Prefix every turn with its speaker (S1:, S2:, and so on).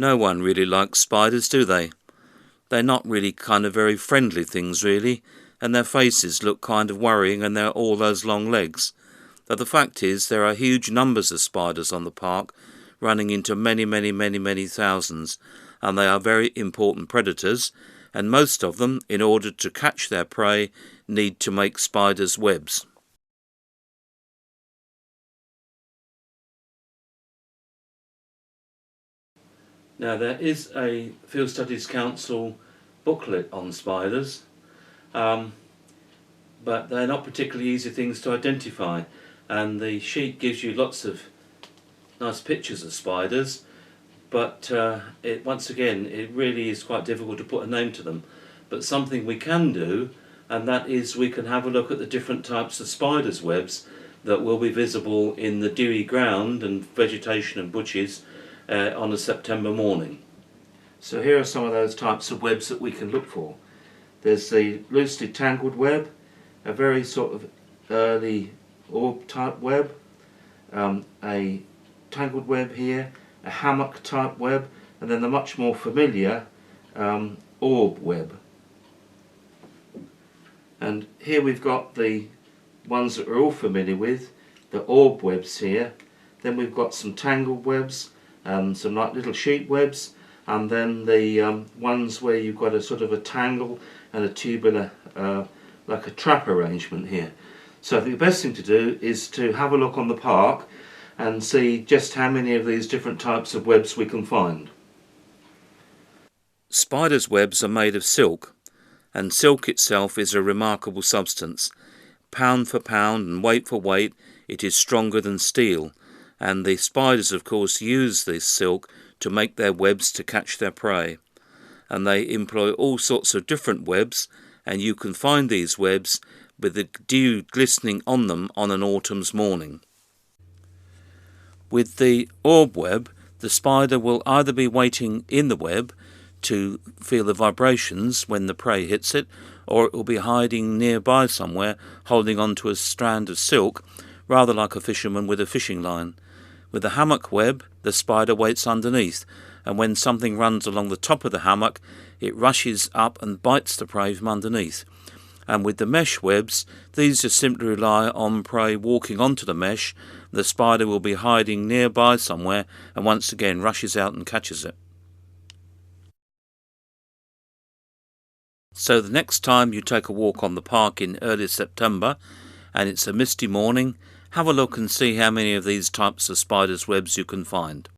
S1: No one really likes spiders, do they? They're not really kind of very friendly things, really, and their faces look kind of worrying, and they're all those long legs. But the fact is, there are huge numbers of spiders on the park, running into many thousands, and they are very important predators, and most of them, in order to catch their prey, need to make spiders' webs. Now, there is a Field Studies Council booklet on spiders, but they're not particularly easy things to identify, and the sheet gives you lots of nice pictures of spiders, but once again it really is quite difficult to put a name to them. But something we can do, and that is we can have a look at the different types of spiders' webs that will be visible in the dewy ground and vegetation and bushes on a September morning. So here are some of those types of webs that we can look for. There's the loosely tangled web, a very sort of early orb type web, a tangled web here, a hammock type web, and then the much more familiar orb web. And here we've got the ones that we're all familiar with, the orb webs here. Then we've got some tangled webs, some like little sheet webs, and then the ones where you've got a sort of a tangle and a tubular, like a trap arrangement here. So I think the best thing to do is to have a look on the park and see just how many of these different types of webs we can find. Spiders' webs are made of silk, and silk itself is a remarkable substance. Pound for pound and weight for weight, it is stronger than steel, and the spiders of course use this silk to make their webs to catch their prey. And they employ all sorts of different webs, and you can find these webs with the dew glistening on them on an autumn's morning. With the orb web, the spider will either be waiting in the web to feel the vibrations when the prey hits it, or it will be hiding nearby somewhere holding onto a strand of silk, rather like a fisherman with a fishing line. With the hammock web, the spider waits underneath, and when something runs along the top of the hammock, it rushes up and bites the prey from underneath. And with the mesh webs, these just simply rely on prey walking onto the mesh. The spider will be hiding nearby somewhere and once again rushes out and catches it. So the next time you take a walk on the park in early September and it's a misty morning, have a look and see how many of these types of spiders' webs you can find.